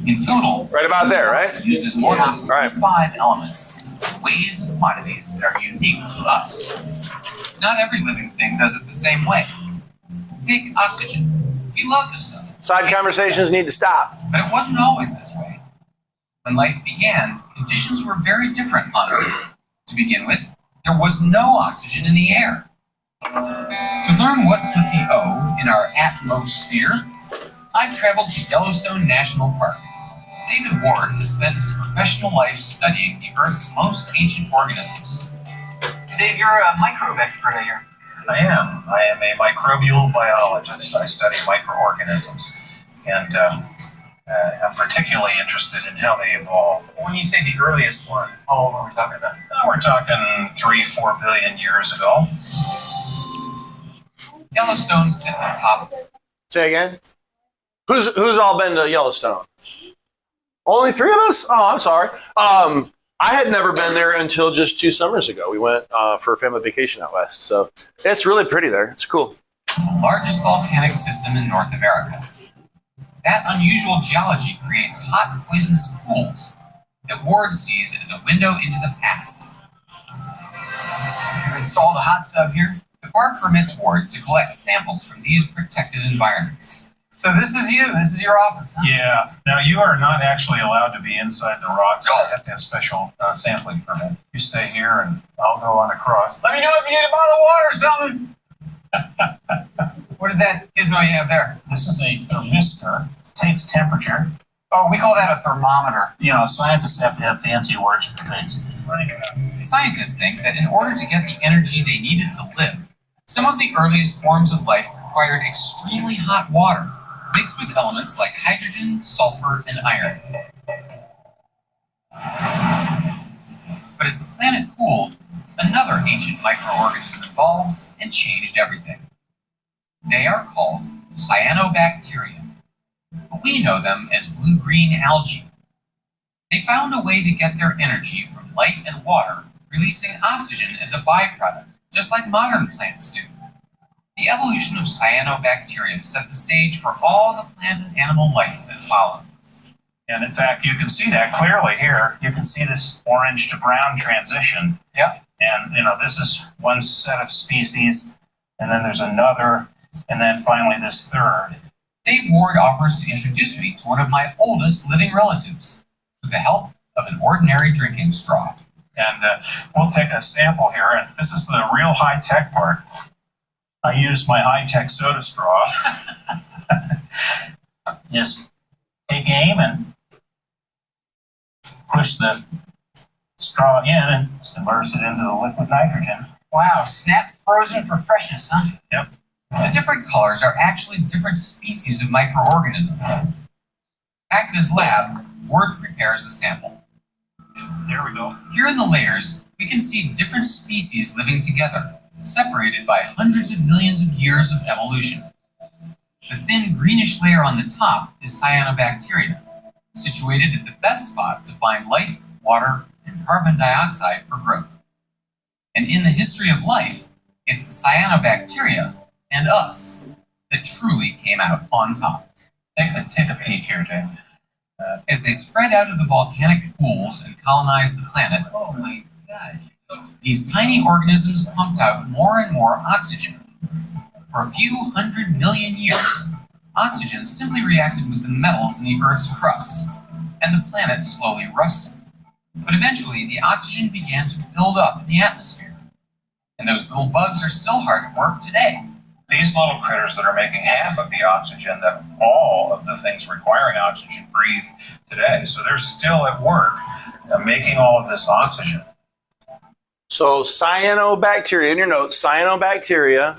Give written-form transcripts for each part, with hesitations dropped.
In total, right about there, right? It uses more than 5 elements, ways and quantities that are unique to us. Not every living thing does it the same way. Take oxygen. We love this stuff. Side conversations need to stop. But it wasn't always this way. When life began, conditions were very different on Earth. To begin with, there was no oxygen in the air. To learn what put the O in our atmosphere, I traveled to Yellowstone National Park. David Ward has spent his professional life studying the Earth's most ancient organisms. Dave, you're a microbe expert, I hear. I am. I am a microbial biologist. I study microorganisms, and I'm particularly interested in how they evolve. When you say the earliest ones, how old are we talking about? We're talking 3-4 billion years ago. Yellowstone sits atop. Say again? Who's all been to Yellowstone? Only 3 of us? Oh, I'm sorry. I had never been there until just 2 summers ago. We went for a family vacation out west. So it's really pretty there. It's cool. The largest volcanic system in North America. That unusual geology creates hot, poisonous pools that Ward sees as a window into the past. You've installed a hot tub here? The park permits Ward to collect samples from these protected environments. So this is you. This is your office, huh? Yeah. Now, you are not actually allowed to be inside the rocks. You have to have special sampling permit. You stay here, and I'll go on across. Let me know if you need a bottle of water or something. What is that gizmo you have there? This is a thermistor. It takes temperature. Oh, we call that a thermometer. You know, scientists have to have fancy words for things. Scientists think that in order to get the energy they needed to live, some of the earliest forms of life required extremely hot water, mixed with elements like hydrogen, sulfur, and iron. But as the planet cooled, another ancient microorganism evolved and changed everything. They are called cyanobacteria, but we know them as blue-green algae. They found a way to get their energy from light and water, releasing oxygen as a byproduct, just like modern plants do. The evolution of cyanobacteria set the stage for all the plant and animal life that followed. And in fact, you can see that clearly here. You can see this orange to brown transition. Yeah. And, you know, this is one set of species, and then there's another, and then finally this third. Dave Ward offers to introduce me to one of my oldest living relatives, with the help of an ordinary drinking straw. And we'll take a sample here, and this is the real high-tech part. I used my high-tech soda straw. Just take aim and push the straw in and just immerse it into the liquid nitrogen. Wow, snap frozen for freshness, huh? Yep. The different colors are actually different species of microorganisms. Back in his lab, Ward prepares the sample. There we go. Here in the layers, we can see different species living together, separated by hundreds of millions of years of evolution. The thin greenish layer on the top is cyanobacteria, situated at the best spot to find light, water, and carbon dioxide for growth. And in the history of life, it's the cyanobacteria and us that truly came out on top. Take a peek here, Dave. As they spread out of the volcanic pools and colonized the planet, oh my gosh, these tiny organisms pumped out more and more oxygen. For a few 100 million years, oxygen simply reacted with the metals in the Earth's crust, and the planet slowly rusted. But eventually, the oxygen began to build up in the atmosphere. And those little bugs are still hard at work today. These little critters that are making half of the oxygen that all of the things requiring oxygen breathe today. So they're still at work making all of this oxygen. So cyanobacteria, in your notes, cyanobacteria.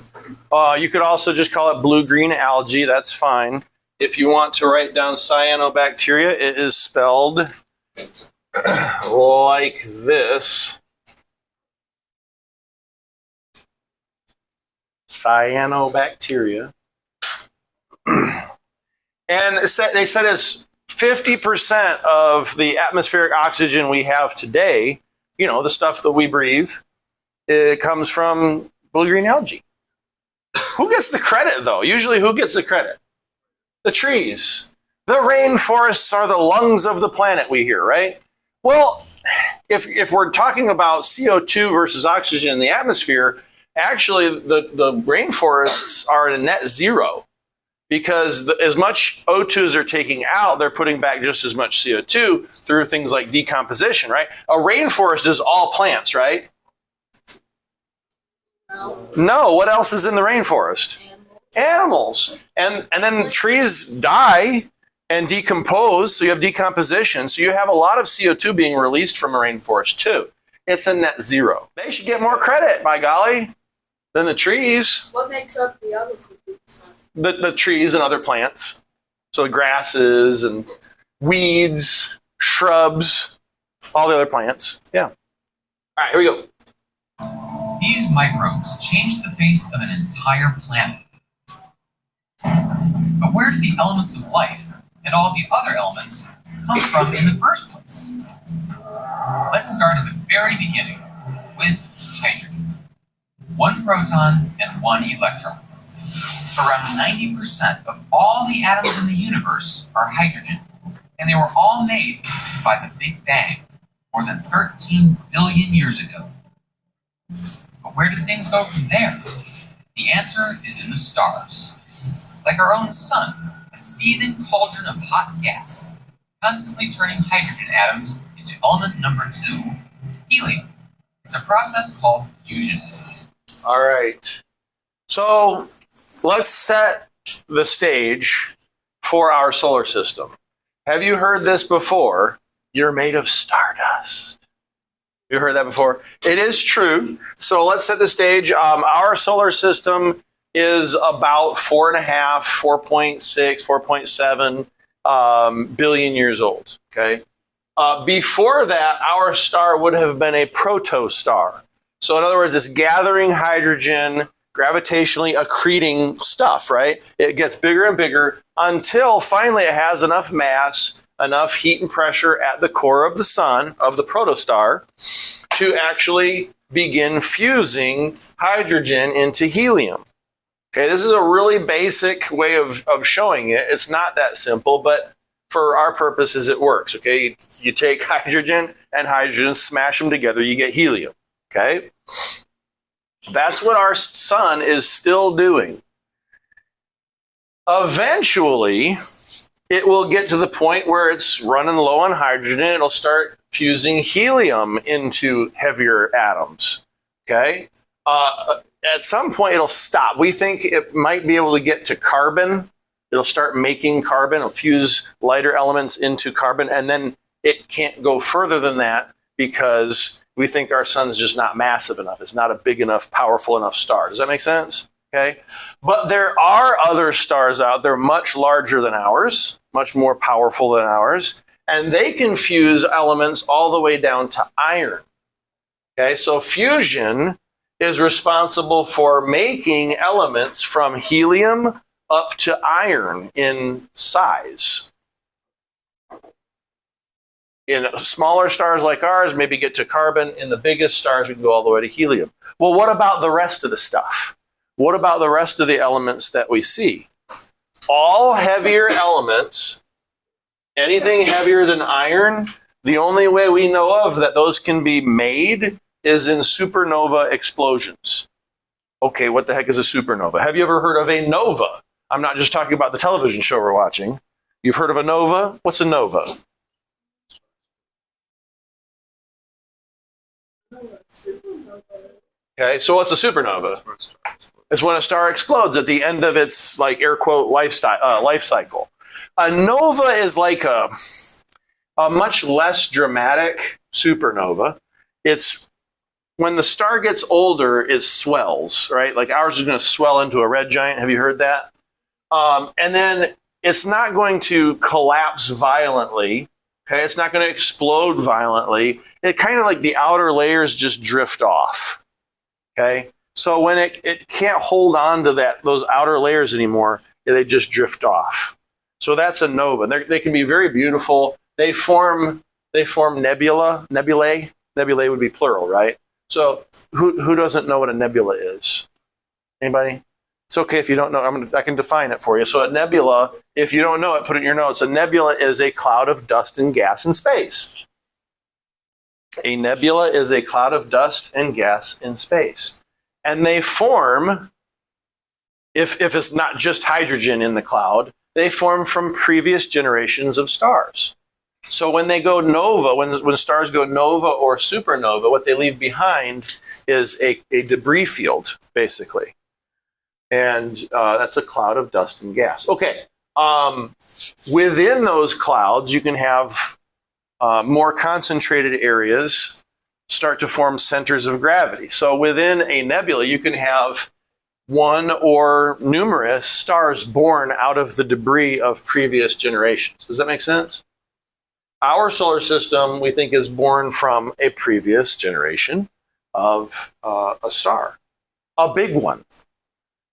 You could also just call it blue-green algae. That's fine. If you want to write down cyanobacteria, it is spelled like this. Cyanobacteria. And they said it's 50% of the atmospheric oxygen we have today, you know, the stuff that we breathe, it comes from blue-green algae. Who gets the credit, though? Usually, who gets the credit? The trees. The rainforests are the lungs of the planet, we hear, right? Well, if we're talking about CO2 versus oxygen in the atmosphere, actually the rainforests are at a net zero, because as much O2 as they're taking out, they're putting back just as much CO2 through things like decomposition, right? A rainforest is all plants, right? No, what else is in the rainforest? Animals. And then trees die and decompose, so you have decomposition. So you have a lot of CO2 being released from a rainforest too. It's a net zero. They should get more credit, by golly, than the trees. What makes up the other 50%? The trees and other plants. So grasses and weeds, shrubs, all the other plants. Yeah. All right, here we go. These microbes change the face of an entire planet. But where did the elements of life and all the other elements come from in the first place? Let's start at the very beginning with hydrogen. 1 proton and 1 electron. Around 90% of all the atoms in the universe are hydrogen, and they were all made by the Big Bang more than 13 billion years ago. But where did things go from there? The answer is in the stars. Like our own sun, a seething cauldron of hot gas, constantly turning hydrogen atoms into element number 2, helium. It's a process called fusion. All right. So let's set the stage for our solar system. Have you heard this before? You're made of stardust. You heard that before? It is true. So let's set the stage. Our solar system is about 4.5, 4.6, 4.7 billion years old. Okay. Before that, our star would have been a protostar. So in other words, it's gathering hydrogen, gravitationally accreting stuff, right? It gets bigger and bigger until finally it has enough mass, enough heat and pressure at the core of the sun, of the protostar, to actually begin fusing hydrogen into helium. Okay, this is a really basic way of showing it. It's not that simple, but for our purposes, it works. Okay, you take hydrogen and hydrogen, smash them together, you get helium. Okay, that's what our sun is still doing. Eventually, it will get to the point where it's running low on hydrogen. It'll start fusing helium into heavier atoms. Okay, at some point, it'll stop. We think it might be able to get to carbon. It'll start making carbon. It'll fuse lighter elements into carbon, and then it can't go further than that because we think our sun is just not massive enough. It's not a big enough, powerful enough star. Does that make sense? Okay. But there are other stars out there much larger than ours, much more powerful than ours, and they can fuse elements all the way down to iron. Okay. So fusion is responsible for making elements from helium up to iron in size. In smaller stars like ours, maybe get to carbon. In the biggest stars, we can go all the way to helium. Well, what about the rest of the stuff? What about the rest of the elements that we see? All heavier elements, anything heavier than iron, the only way we know of that those can be made is in supernova explosions. Okay, what the heck is a supernova? Have you ever heard of a nova? I'm not just talking about the television show we're watching. You've heard of a nova? What's a nova? Okay, so what's a supernova? It's when a star explodes at the end of its, like, air quote, life cycle. A nova is like a much less dramatic supernova. It's when the star gets older, it swells, right? Like ours is going to swell into a red giant. Have you heard that? And then it's not going to collapse violently. Okay, it's not going to explode violently. It kind of like the outer layers just drift off. Okay, so when it can't hold on to those outer layers anymore, they just drift off. So that's a nova. They can be very beautiful. They form nebulae. Nebulae would be plural, right? So who doesn't know what a nebula is? Anybody? It's okay if you don't know. I can define it for you. So a nebula, if you don't know it, put it in your notes. A nebula is a cloud of dust and gas in space. A nebula is a cloud of dust and gas in space. And they form, if it's not just hydrogen in the cloud, they form from previous generations of stars. So when they go nova, when stars go nova or supernova, what they leave behind is a debris field, basically. And that's a cloud of dust and gas. Okay. Within those clouds, you can have more concentrated areas start to form centers of gravity. So within a nebula, you can have one or numerous stars born out of the debris of previous generations. Does that make sense? Our solar system, we think, is born from a previous generation of a star, a big one.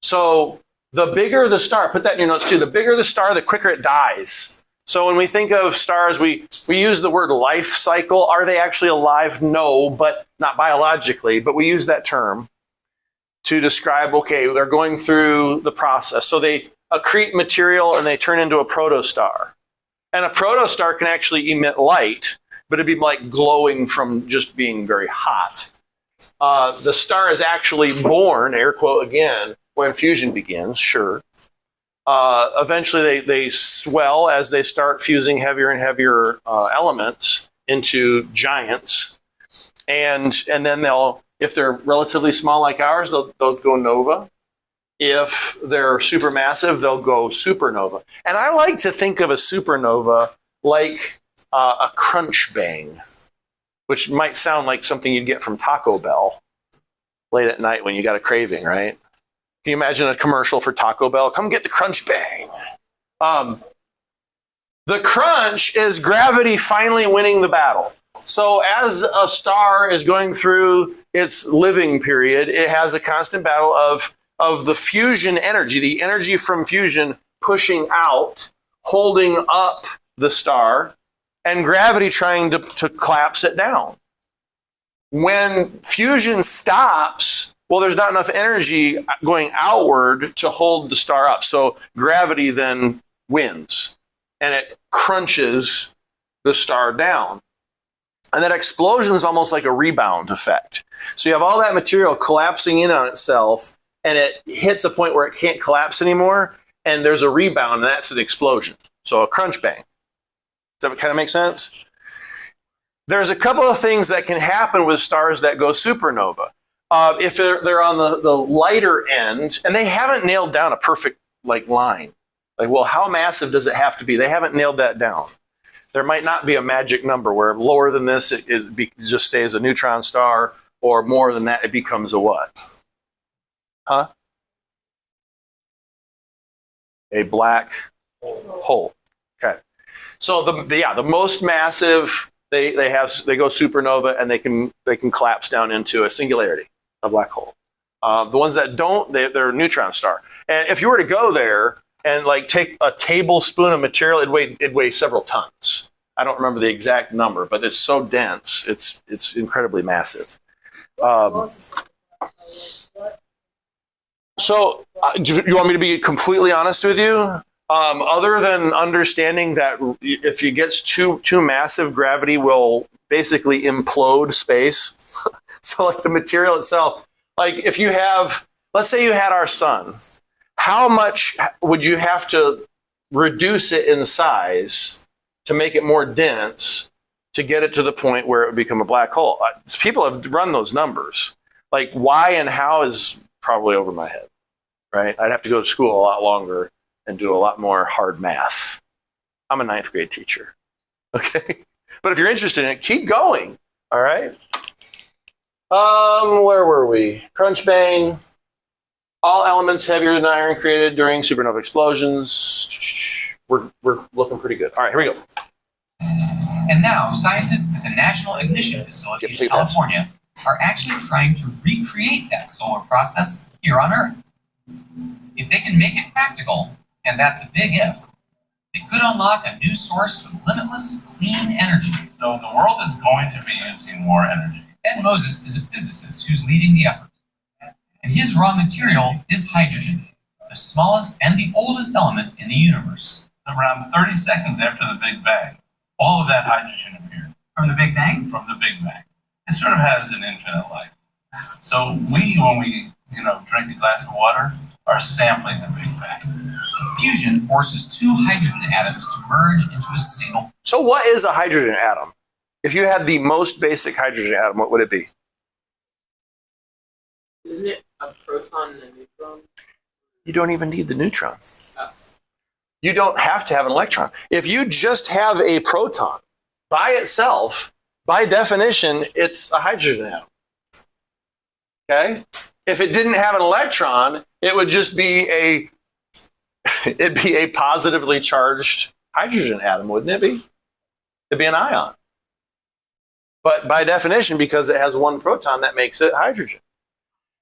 So the bigger the star, put that in your notes too, the bigger the star, the quicker it dies. So when we think of stars, we use the word life cycle. Are they actually alive? No, but not biologically, but we use that term to describe, okay, they're going through the process. So they accrete material and they turn into a protostar. And a protostar can actually emit light, but it'd be like glowing from just being very hot. The star is actually born, air quote again, when fusion begins, sure. Eventually they swell as they start fusing heavier and heavier elements into giants. And then they'll, if they're relatively small like ours, they'll go nova. If they're supermassive, they'll go supernova. And I like to think of a supernova like a crunch bang, which might sound like something you'd get from Taco Bell late at night when you got a craving, right? Can you imagine a commercial for Taco Bell? Come get the crunch bang. The crunch is gravity finally winning the battle. So as a star is going through its living period, it has a constant battle of the fusion energy, the energy from fusion pushing out, holding up the star, and gravity trying to collapse it down. When fusion stops, well, there's not enough energy going outward to hold the star up. So gravity then wins, and it crunches the star down. And that explosion is almost like a rebound effect. So you have all that material collapsing in on itself, and it hits a point where it can't collapse anymore, and there's a rebound, and that's an explosion. So a crunch bang. Does that kind of make sense? There's a couple of things that can happen with stars that go supernova. If they're on the lighter end, and they haven't nailed down a perfect line. Like, well, how massive does it have to be? They haven't nailed that down. There might not be a magic number where lower than this, it just stays a neutron star, or more than that, it becomes a what? Huh? A black hole. Okay. So the most massive, they go supernova, and they can collapse down into a singularity, a black hole. The ones that don't, they're a neutron star. And if you were to go there and take a tablespoon of material, it'd weigh several tons. I don't remember the exact number, but it's so dense, it's incredibly massive. So you want me to be completely honest with you? Other than understanding that if it gets too massive, gravity will basically implode space. So the material itself, if you have, let's say you had our sun, how much would you have to reduce it in size to make it more dense to get it to the point where it would become a black hole? People have run those numbers. Why and how is probably over my head, right? I'd have to go to school a lot longer and do a lot more hard math. I'm a 9th grade teacher, okay? But if you're interested in it, keep going, all right? Where were we? Crunch bang. All elements heavier than iron created during supernova explosions. We're looking pretty good. All right, here we go. And now, scientists at the National Ignition Facility in California are actually trying to recreate that solar process here on Earth. If they can make it practical, and that's a big if, it could unlock a new source of limitless, clean energy. So the world is going to be using more energy. Ed Moses is a physicist who's leading the effort. And his raw material is hydrogen, the smallest and the oldest element in the universe. Around 30 seconds after the Big Bang, all of that hydrogen appeared. From the Big Bang? From the Big Bang. It sort of has an infinite life. So when we drink a glass of water, are sampling the Big Bang. Fusion forces two hydrogen atoms to merge into a single. So what is a hydrogen atom? If you had the most basic hydrogen atom, what would it be? Isn't it a proton and a neutron? You don't even need the neutron. Oh. You don't have to have an electron. If you just have a proton by itself, by definition, it's a hydrogen atom. Okay? If it didn't have an electron, it would just be it'd be a positively charged hydrogen atom, wouldn't it be? It'd be an ion. But by definition, because it has one proton, that makes it hydrogen.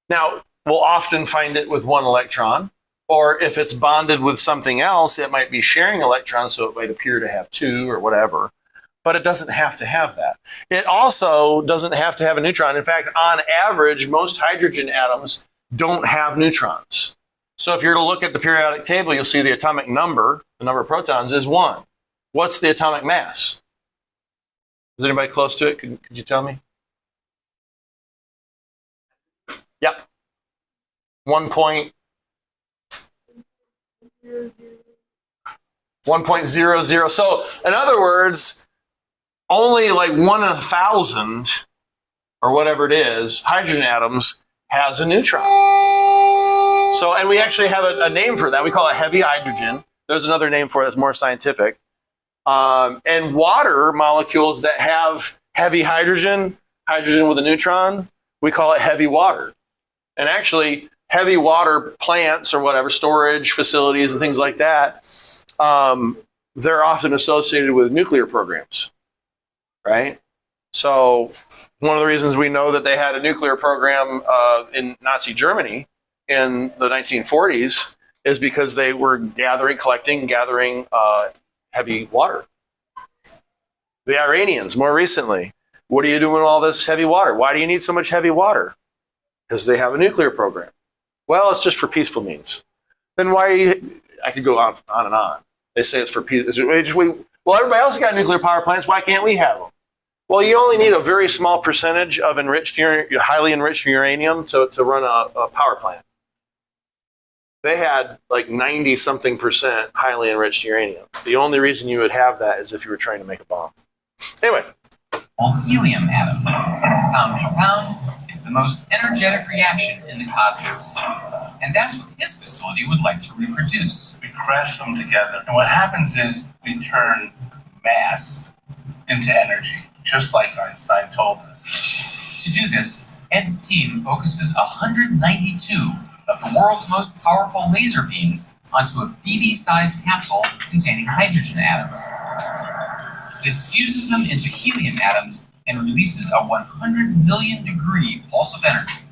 Now, we'll often find it with one electron, or if it's bonded with something else, it might be sharing electrons, so it might appear to have two or whatever. But it doesn't have to have that. It also doesn't have to have a neutron. In fact, on average, most hydrogen atoms don't have neutrons. So if you're to look at the periodic table, you'll see the atomic number, the number of protons, is 1. What's the atomic mass? Is anybody close to it? Could you tell me? Yep. 1.00. So in other words, only like 1 in 1,000 or whatever it is, hydrogen atoms has a neutron. So, and we actually have a name for that. We call it heavy hydrogen. There's another name for it that's more scientific. And water molecules that have heavy hydrogen, hydrogen with a neutron, we call it heavy water. And actually, heavy water plants or whatever, storage facilities and things like that, they're often associated with nuclear programs, right? So one of the reasons we know that they had a nuclear program in Nazi Germany in the 1940s is because they were gathering heavy water. The Iranians, more recently, what are you doing with all this heavy water? Why do you need so much heavy water? Because they have a nuclear program. Well, it's just for peaceful means. Then why? I could go on and on. They say it's for peace. Well, everybody else got nuclear power plants. Why can't we have them? Well, you only need a very small percentage of highly enriched uranium to run a power plant. They had like 90-something% highly enriched uranium. The only reason you would have that is if you were trying to make a bomb. Anyway. Helium atom. Pound for pound, it's the most energetic reaction in the cosmos. And that's what his facility would like to reproduce. We crash them together, and what happens is we turn mass into energy, just like Einstein told us. To do this, Ed's team focuses 192 of the world's most powerful laser beams onto a BB-sized capsule containing hydrogen atoms. This fuses them into helium atoms and releases a 100 million degree pulse of energy.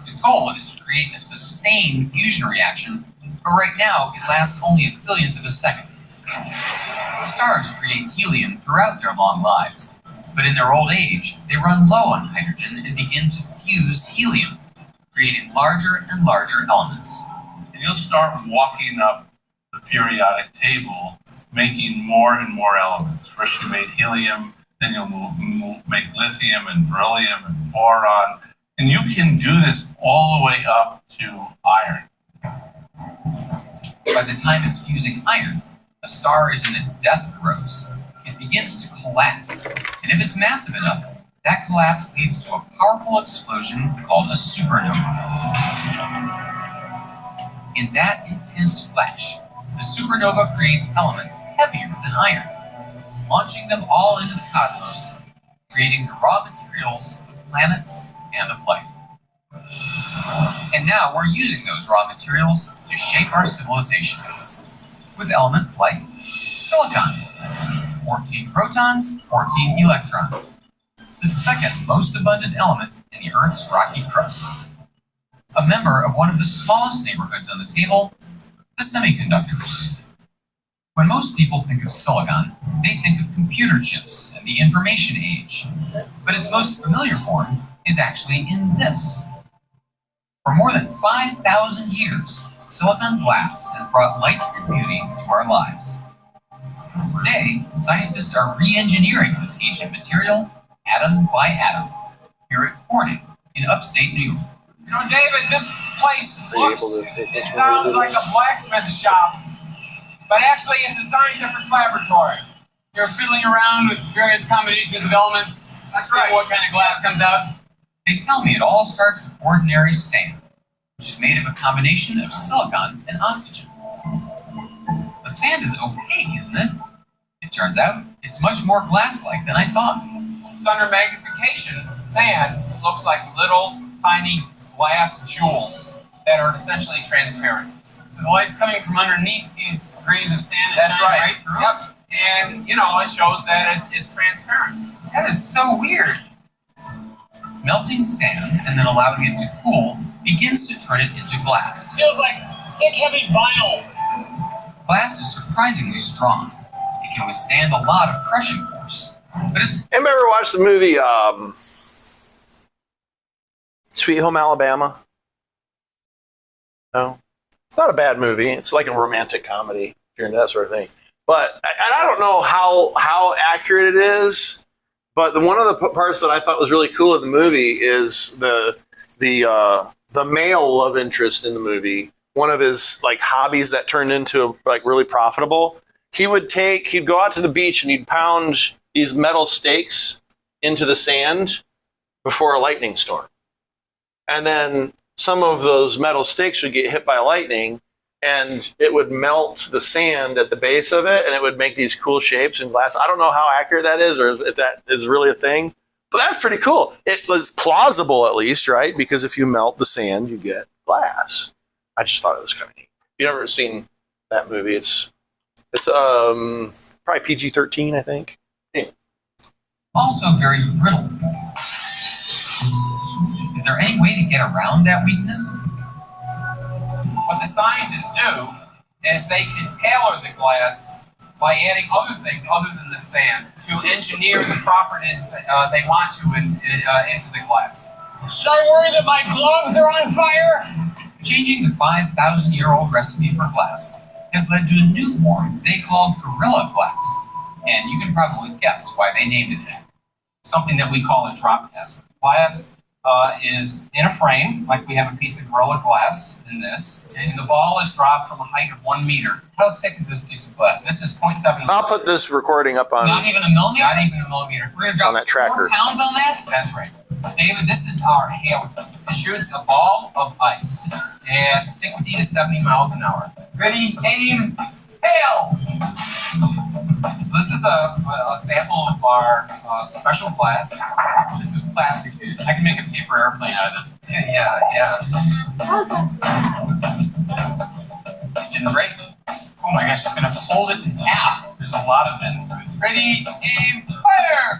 The goal is to create a sustained fusion reaction, but right now it lasts only a billionth of a second. Stars create helium throughout their long lives, but in their old age, they run low on hydrogen and begin to fuse helium, creating larger and larger elements. And you'll start walking up the periodic table, making more and more elements. First you made helium, then you'll make lithium and beryllium and boron. And you can do this all the way up to iron. By the time it's fusing iron, a star is in its death throes. It begins to collapse, and if it's massive enough, that collapse leads to a powerful explosion called a supernova. In that intense flash, the supernova creates elements heavier than iron, launching them all into the cosmos, creating the raw materials of planets and of life. And now we're using those raw materials to shape our civilization, with elements like silicon, 14 protons, 14 electrons, the second most abundant element in the Earth's rocky crust. A member of one of the smallest neighborhoods on the table, the semiconductors. When most people think of silicon, they think of computer chips and the information age, but its most familiar form is actually in this. For more than 5,000 years, silicon glass has brought light and beauty to our lives. Today, scientists are re-engineering this ancient material, atom by atom, here at Corning in upstate New York. You know, David, this place it sounds like a blacksmith shop, but actually it's a scientific laboratory. You're fiddling around with various combinations of elements. That's seeing right. What kind of glass comes out? They tell me it all starts with ordinary sand, which is made of a combination of silicon and oxygen. But sand is opaque, isn't it? It turns out it's much more glass-like than I thought. Under magnification, sand looks like little tiny glass jewels that are essentially transparent. So the light's coming from underneath these grains of sand and That's shining right. through. Yep. And you know, it shows that it's transparent. That is so weird. Melting sand and then allowing it to cool begins to turn it into glass. Feels like thick, heavy vinyl. Glass is surprisingly strong. It can withstand a lot of crushing force. But it's Anybody ever watched the movie Sweet Home Alabama? No? It's not a bad movie. It's like a romantic comedy, if you're into that sort of thing. But I don't know how accurate it is, but one of the parts that I thought was really cool in the movie is the male love interest in the movie. One of his like hobbies that turned into like really profitable. He'd go out to the beach and he'd pound these metal stakes into the sand before a lightning storm. And then some of those metal stakes would get hit by lightning and it would melt the sand at the base of it and it would make these cool shapes in glass. I don't know how accurate that is or if that is really a thing, but that's pretty cool. It was plausible at least, right? Because if you melt the sand, you get glass. I just thought it was kind of neat. If you've never seen that movie, it's probably PG-13, I think. Yeah. also very brittle. Is there any way to get around that weakness? What the scientists do is they can tailor the glass by adding other things other than the sand to engineer the properties that, they want to into the glass. Should I worry that my gloves are on fire? Changing the 5,000-year-old recipe for glass has led to a new form they call Gorilla Glass. And you can probably guess why they named it that. Something that we call a drop test. Glass is in a frame, like we have a piece of Gorilla Glass in this, and the ball is dropped from a height of 1 meter. How thick is this piece of glass? This is 0.7. I'll put this recording up on Not even a millimeter? Not even a millimeter. We're gonna drop on that tracker. 4 pounds on that? That's right. David, this is our hail. It shoots a ball of ice at 60 to 70 miles an hour. Ready, aim, hail! This is a sample of our special glass. This is plastic, dude. I can make a paper airplane out of this. Yeah. Didn't break. Oh my gosh, it's gonna fold it in half. There's a lot of it. Ready, aim, fire!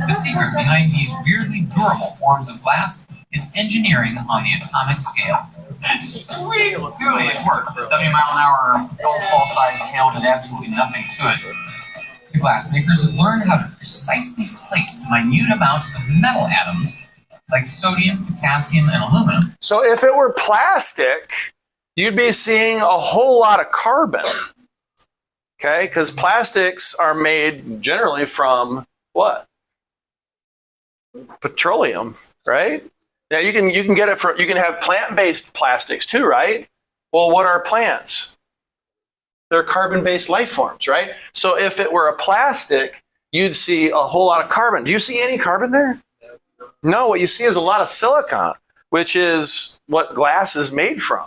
The secret behind these weirdly durable forms of glass is engineering on the atomic scale. Sweet! Clearly it worked. The 70-mile-an-hour ball-sized hail did absolutely nothing to it. The glass makers learn how to precisely place minute amounts of metal atoms like sodium, potassium, and aluminum. So if it were plastic, you'd be seeing a whole lot of carbon. Okay, because plastics are made generally from what? Petroleum, right? Now you can get it from, you can have plant-based plastics too, right? Well, what are plants? They're carbon-based life forms, right? So if it were a plastic, you'd see a whole lot of carbon. Do you see any carbon there? No, what you see is a lot of silicon, which is what glass is made from.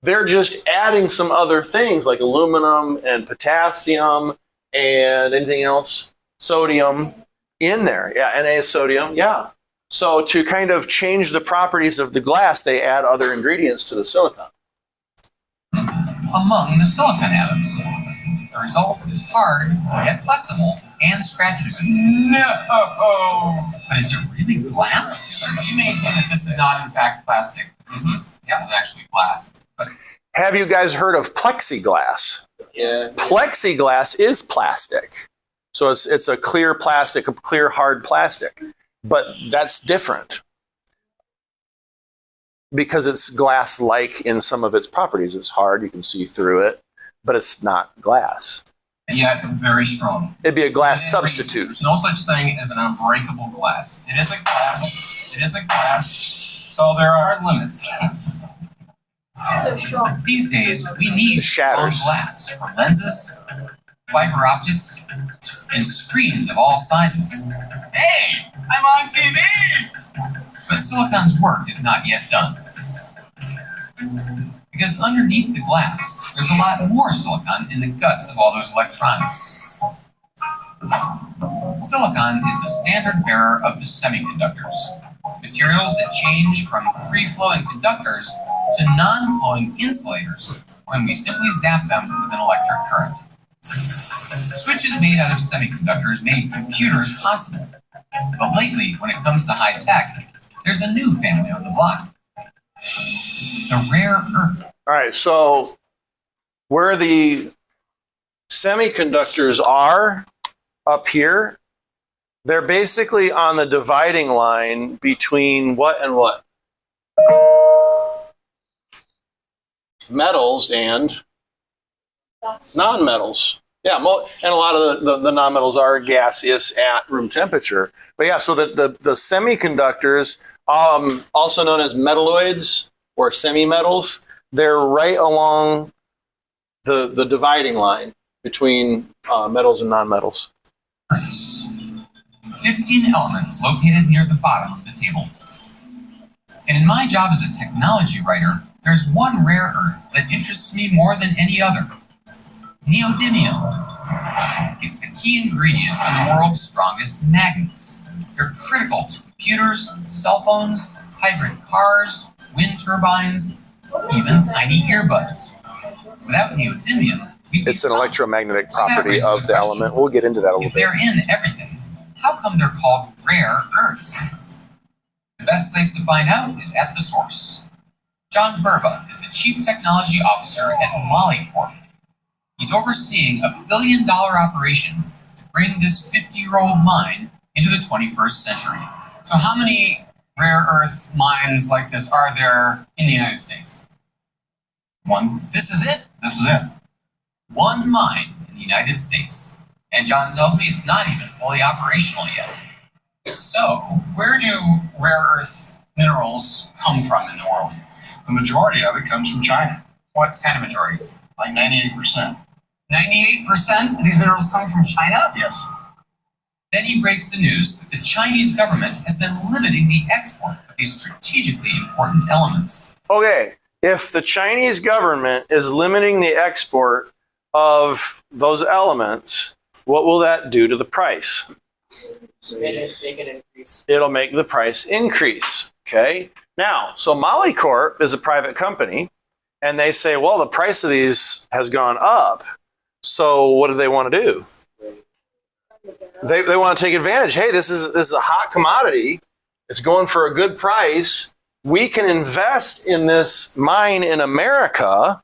They're just adding some other things like aluminum and potassium and anything else, sodium in there. Yeah, Na is sodium, yeah. So to kind of change the properties of the glass, they add other ingredients to the silicon. Among the silicon atoms. The result is hard, yet flexible, and scratch resistant. No. But is it really glass? You maintain that this is not, in fact, plastic. This is actually glass. Have you guys heard of plexiglass? Yeah. Plexiglass is plastic. So it's a clear plastic, a clear hard plastic. But that's different. because it's glass-like in some of its properties. It's hard, you can see through it, but it's not glass. Yet very strong. It'd be a glass And substitute. There's no such thing as an unbreakable glass. It is a glass. It is a glass. So there are limits. So strong. These days, we need It shatters. strong glass for lenses, fiber optics, and screens of all sizes. Hey, I'm on TV! But silicon's work is not yet done. Because underneath the glass, there's a lot more silicon in the guts of all those electronics. Silicon is the standard bearer of the semiconductors, materials that change from free-flowing conductors to non-flowing insulators when we simply zap them with an electric current. Switches made out of semiconductors made computers possible. But lately, when it comes to high tech, there's a new family on the block. The rare earth. All right, so where the semiconductors are up here, they're basically on the dividing line between what and what? Metals and non-metals. Yeah, and a lot of the non-metals are gaseous at room temperature. But yeah, so the semiconductors, also known as metalloids or semi-metals, they're right along the dividing line between metals and non-metals. 15 elements located near the bottom of the table. And in my job as a technology writer, there's one rare earth that interests me more than any other. Neodymium. It's the key ingredient in the world's strongest magnets. They're critical to computers, cell phones, hybrid cars, wind turbines, even tiny earbuds. Without neodymium, we'd be It's an sunk. electromagnetic So that property raises of the the question, element. We'll get into that a little if bit. they're in everything, how come they're called rare earths? The best place to find out is at the source. John Burba is the Chief Technology Officer at Molycorp. He's overseeing a $1 billion operation to bring this 50-year-old mine into the 21st century. So how many rare earth mines like this are there in the United States? One. This is it? This is it. One mine in the United States. And John tells me it's not even fully operational yet. So, where do rare earth minerals come from in the world? The majority of it comes from China, What kind of majority? like 98%. 98% of these minerals come from China? Yes. Then he breaks the news that the Chinese government has been limiting the export of these strategically important elements. Okay, if the Chinese government is limiting the export of those elements, what will that do to the price? Make it increase. It'll make the price increase. Okay. Now, so Molycorp is a private company, and they say, well, the price of these has gone up. So what do they want to do? They want to take advantage. Hey, this is a hot commodity. It's going for a good price. We can invest in this mine in America.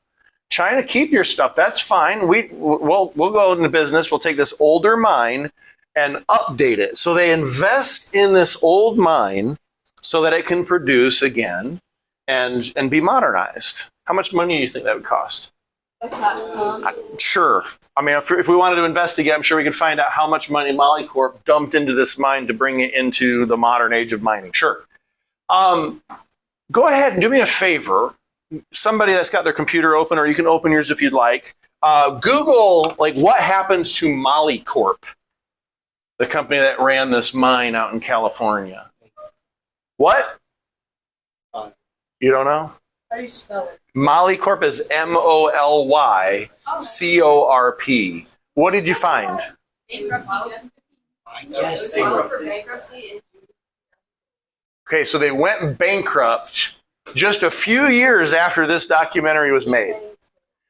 China, keep your stuff. That's fine. We'll go into business. We'll take this older mine and update it. So they invest in this old mine so that it can produce again and be modernized. How much money do you think that would cost? Sure. I mean, if we wanted to investigate, I'm sure we could find out how much money Molycorp dumped into this mine to bring it into the modern age of mining. Sure. Go ahead and do me a favor. Somebody that's got their computer open, or you can open yours if you'd like. Google, like, what happened to Molycorp, the company that ran this mine out in California. What? You don't know? How do you spell it? Molycorp is MOLYCORP. What did you find? Bankruptcy. Yes, Bankruptcy. Okay, so they went bankrupt just a few years after this documentary was made.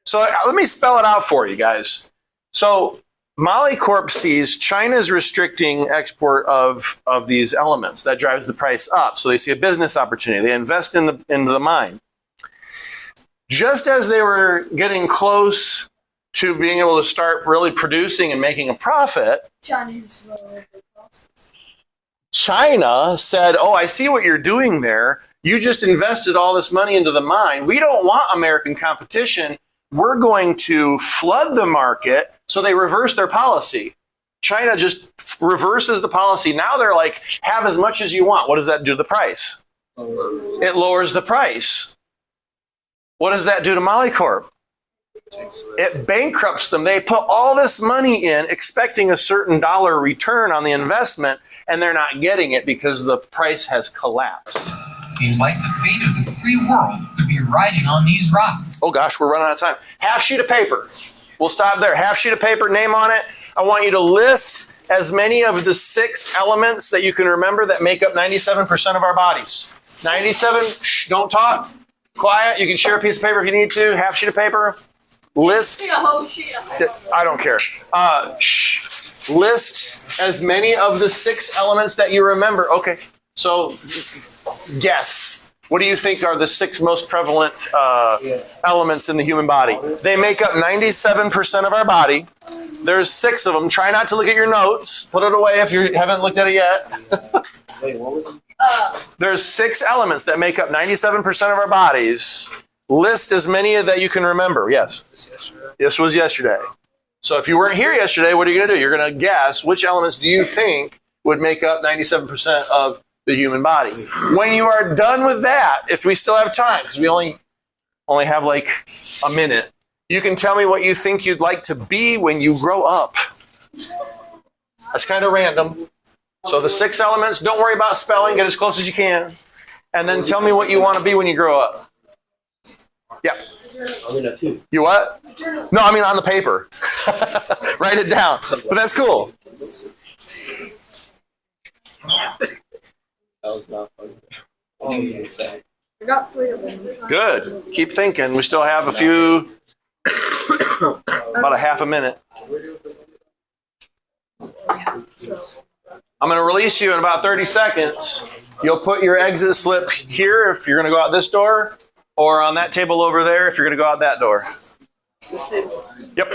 So let me spell it out for you guys. So Molycorp sees China's restricting export of these elements. That drives the price up. So they see a business opportunity. They invest into the mine. Just as they were getting close to being able to start really producing and making a profit, Chinese process. China said, oh, I see what you're doing there. You just invested all this money into the mine. We don't want American competition. We're going to flood the market, so they reverse their policy. China just reverses the policy. Now they're like, have as much as you want. What does that do to the price? It lowers the price. What does that do to Molycorp? It bankrupts them. They put all this money in expecting a certain dollar return on the investment, and they're not getting it because the price has collapsed. Seems like the fate of the free world could be riding on these rocks. Oh gosh, we're running out of time. Half sheet of paper. We'll stop there. Half sheet of paper, name on it. I want you to list as many of the 6 elements that you can remember that make up 97% of our bodies. 97, shh, don't talk. Quiet. You can share a piece of paper if you need to. Half sheet of paper. List. A whole sheet of I don't care. List as many of the 6 elements that you remember. Okay. So guess. What do you think are the 6 most prevalent elements in the human body? They make up 97% of our body. There's 6 of them. Try not to look at your notes. Put it away if you haven't looked at it yet. Wait, what was it? There's 6 elements that make up 97% of our bodies. List as many that you can remember. Yes. This was yesterday. So if you weren't here yesterday, what are you going to do? You're going to guess which elements do you think would make up 97% of the human body. When you are done with that, if we still have time, because we only have like a minute, you can tell me what you think you'd like to be when you grow up. That's kind of random. So the 6 elements, don't worry about spelling, get as close as you can. And then tell me what you want to be when you grow up. Yeah. You what? No, I mean on the paper. Write it down. But that's cool. That was not funny. Oh, sad. I got 3 of them. Good. Keep thinking. We still have a few, about a half a minute. I'm going to release you in about 30 seconds. You'll put your exit slip here if you're going to go out this door, or on that table over there if you're going to go out that door. Yep.